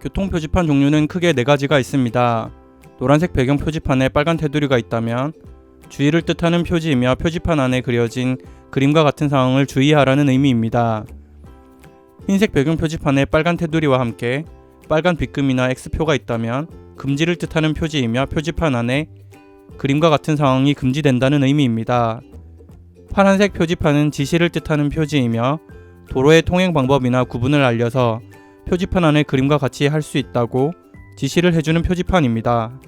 교통표지판 종류는 크게 4가지가 있습니다. 노란색 배경 표지판에 빨간 테두리가 있다면 주의를 뜻하는 표지이며 표지판 안에 그려진 그림과 같은 상황을 주의하라는 의미입니다. 흰색 배경 표지판에 빨간 테두리와 함께 빨간 빗금이나 X표가 있다면 금지를 뜻하는 표지이며 표지판 안에 그림과 같은 상황이 금지된다는 의미입니다. 파란색 표지판은 지시를 뜻하는 표지이며 도로의 통행 방법이나 구분을 알려서 표지판 안에 그림과 같이 할 수 있다고 지시를 해주는 표지판입니다.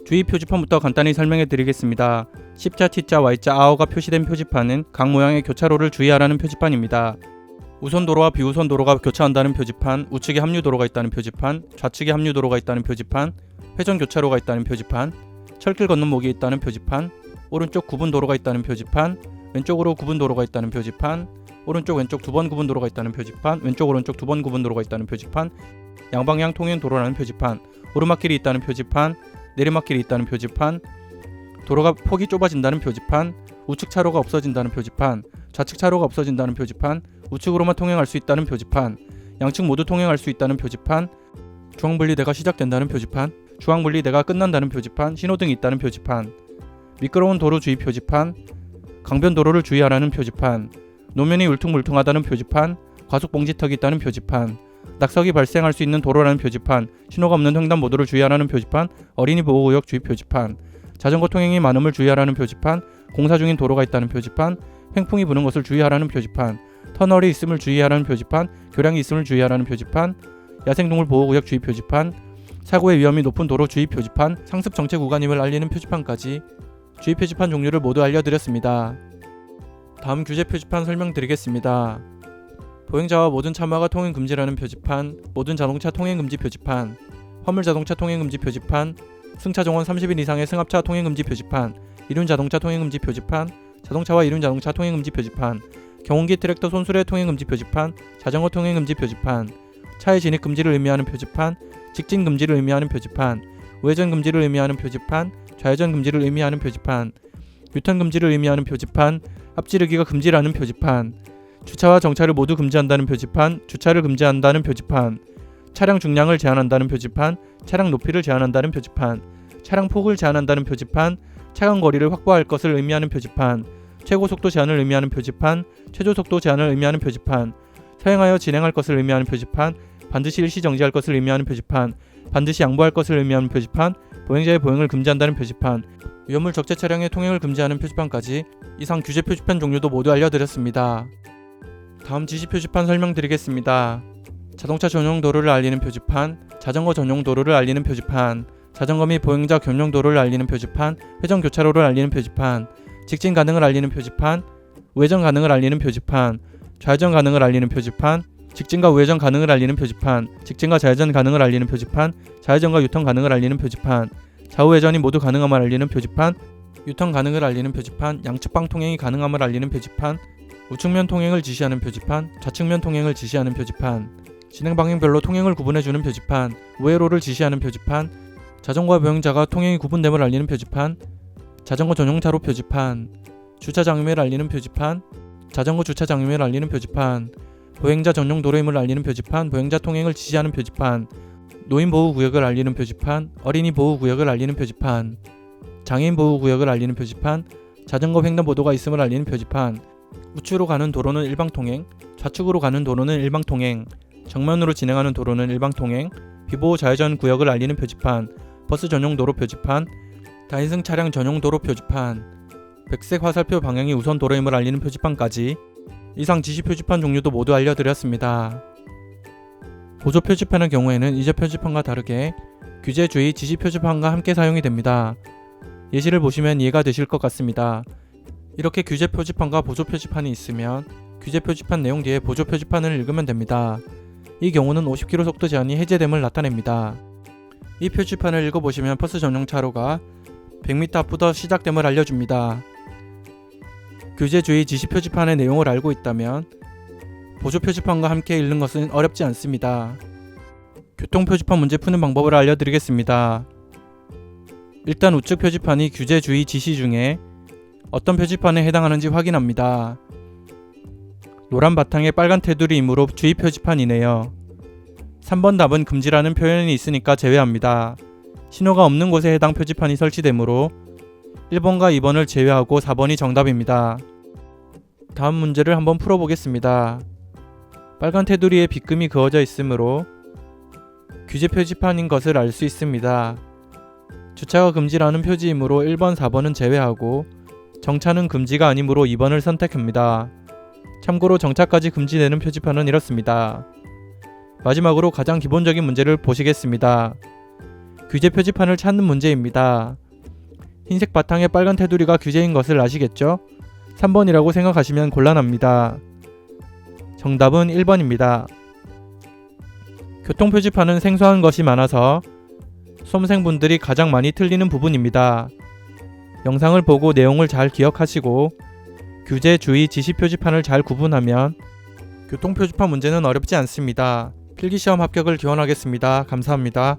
주의 표지판부터 간단히 설명해 드리겠습니다. 십자, T자, Y자, 아어가 표시된 표지판은 각 모양의 교차로를 주의하라는 표지판입니다. 우선도로와 비우선도로가 교차한다는 표지판, 우측에 합류도로가 있다는 표지판, 좌측에 합류도로가 있다는 표지판, 회전교차로가 있다는 표지판, 철길 건너목이 있다는 표지판, 오른쪽 구분도로가 있다는 표지판, 왼쪽으로 구분도로가 있다는 표지판, 오른쪽 왼쪽 2번 구분도로가 있다는 표지판, 왼쪽 오른쪽 2번 구분도로가 있다는 표지판, 양방향 통행도로라는 표지판, 오르막길이 있다는 표지판, 내리막길이 있다는 표지판, 도로가 폭이 좁아진다는 표지판, 우측 차로가 없어진다는 표지판, 좌측 차로가 없어진다는 표지판, 우측으로만 통행할 수 있다는 표지판, 양측 모두 통행할 수 있다는 표지판, 중앙분리대가 시작된다는 표지판, 중앙분리대가 끝난다는 표지판, 신호등이 있다는 표지판, 미끄러운 도로 주의 표지판, 강변도로를 주의하라는 표지판, 노면이 울퉁불퉁하다는 표지판, 과속봉지턱이 있다는 표지판, 낙석이 발생할 수 있는 도로라는 표지판, 신호가 없는 횡단보도를 주의하라는 표지판, 어린이 보호구역 주의 표지판, 자전거 통행이 많음을 주의하라는 표지판, 공사 중인 도로가 있다는 표지판, 횡풍이 부는 것을 주의하라는 표지판, 터널이 있음을 주의하라는 표지판, 교량이 있음을 주의하라는 표지판, 야생동물 보호구역 주의 표지판, 사고의 위험이 높은 도로 주의 표지판, 상습 정체 구간임을 알리는 표지판까지 주의 표지판 종류를 모두 알려드렸습니다. 다음 규제 표지판 설명드리겠습니다. 보행자와 모든 차마가 통행 금지라는 표지판, 모든 자동차 통행 금지 표지판, 화물 자동차 통행 금지 표지판, 승차 정원 30인 이상의 승합차 통행 금지 표지판, 이륜 자동차 통행 금지 표지판, 자동차와 이륜 자동차 통행 금지 표지판, 경운기 트랙터 손수레 통행 금지 표지판, 자전거 통행 금지 표지판, 차의 진입 금지를 의미하는 표지판, 직진 금지를 의미하는 표지판, 우회전 금지를 의미하는 표지판, 좌회전 금지를 의미하는 표지판, 유턴 금지를 의미하는 표지판, 앞지르기가 금지라는 표지판, 주차와 정차를 모두 금지한다는 표지판, 주차를 금지한다는 표지판, 차량 중량을 제한한다는 표지판, 차량 높이를 제한한다는 표지판, 차량 폭을 제한한다는 표지판, 차간 거리를 확보할 것을 의미하는 표지판, 최고 속도 제한을 의미하는 표지판, 최저 속도 제한을 의미하는 표지판, 서행하여 진행할 것을 의미하는 표지판, 반드시 일시 정지할 것을 의미하는 표지판, 반드시 양보할 것을 의미하는 표지판, 보행자의 보행을 금지한다는 표지판, 위험물 적재 차량의 통행을 금지하는 표지판까지 이상 규제 표지판 종류도 모두 알려드렸습니다. 다음 지시 표지판 설명드리겠습니다. 자동차 전용 도로를 알리는 표지판, 자전거 전용 도로를 알리는 표지판, 자전거 및 보행자 겸용 도로를 알리는 표지판, 회전 교차로를 알리는 표지판, 직진 가능을 알리는 표지판, 우회전 가능을 알리는 표지판, 좌회전 가능을 알리는 표지판, 직진과 우회전 가능을 알리는 표지판, 직진과 좌회전 가능을 알리는 표지판, 좌회전과 유턴 가능을 알리는 표지판, 좌우회전이 모두 가능함을 알리는 표지판, 유턴 가능을 알리는 표지판, 양측방 통행이 가능함을 알리는 표지판, 우측면 통행을 지시하는 표지판, 좌측면 통행을 지시하는 표지판, 진행 방향별로 통행을 구분해주는 표지판, 우회로를 지시하는 표지판, 자전거와 보행자가 통행이 구분됨을 알리는 표지판, 자전거 전용 차로 표지판, 주차 장애물을 알리는 표지판, 자전거 주차 장애물을 알리는 표지판, 보행자 전용 도로임을 알리는 표지판, 보행자 통행을 지시하는 표지판, 노인 보호구역을 알리는 표지판, 어린이 보호구역을 알리는 표지판, 장애인 보호구역을 알리는 표지판, 자전거 횡단보도가 있음을 알리는 표지판, 우측으로 가는 도로는 일방통행, 좌측으로 가는 도로는 일방통행, 정면으로 진행하는 도로는 일방통행, 비보호 좌회전 구역을 알리는 표지판, 버스 전용 도로 표지판, 다인승 차량 전용 도로 표지판, 백색 화살표 방향이 우선 도로임을 알리는 표지판까지 이상 지시 표지판 종류도 모두 알려드렸습니다. 보조 표지판의 경우에는 이전 표지판과 다르게 규제 주의 지시 표지판과 함께 사용이 됩니다. 예시를 보시면 이해가 되실 것 같습니다. 이렇게 규제 표지판과 보조 표지판이 있으면 규제 표지판 내용 뒤에 보조 표지판을 읽으면 됩니다. 이 경우는 50km 속도 제한이 해제됨을 나타냅니다. 이 표지판을 읽어보시면 버스 전용 차로가 100m 앞부터 시작됨을 알려줍니다. 규제 주의 지시 표지판의 내용을 알고 있다면 보조 표지판과 함께 읽는 것은 어렵지 않습니다. 교통 표지판 문제 푸는 방법을 알려드리겠습니다. 일단 우측 표지판이 규제 주의 지시 중에 어떤 표지판에 해당하는지 확인합니다. 노란 바탕에 빨간 테두리이므로 주의 표지판이네요. 3번 답은 금지라는 표현이 있으니까 제외합니다. 신호가 없는 곳에 해당 표지판이 설치되므로 1번과 2번을 제외하고 4번이 정답입니다. 다음 문제를 한번 풀어보겠습니다. 빨간 테두리에 빗금이 그어져 있으므로 규제 표지판인 것을 알 수 있습니다. 주차가 금지라는 표지이므로 1번, 4번은 제외하고 정차는 금지가 아니므로 2번을 선택합니다. 참고로 정차까지 금지되는 표지판은 이렇습니다. 마지막으로 가장 기본적인 문제를 보시겠습니다. 규제 표지판을 찾는 문제입니다. 흰색 바탕에 빨간 테두리가 규제인 것을 아시겠죠? 3번이라고 생각하시면 곤란합니다. 정답은 1번입니다. 교통표지판은 생소한 것이 많아서 수험생분들이 가장 많이 틀리는 부분입니다. 영상을 보고 내용을 잘 기억하시고 규제, 주의, 지시 표지판을 잘 구분하면 교통표지판 문제는 어렵지 않습니다. 필기시험 합격을 기원하겠습니다. 감사합니다.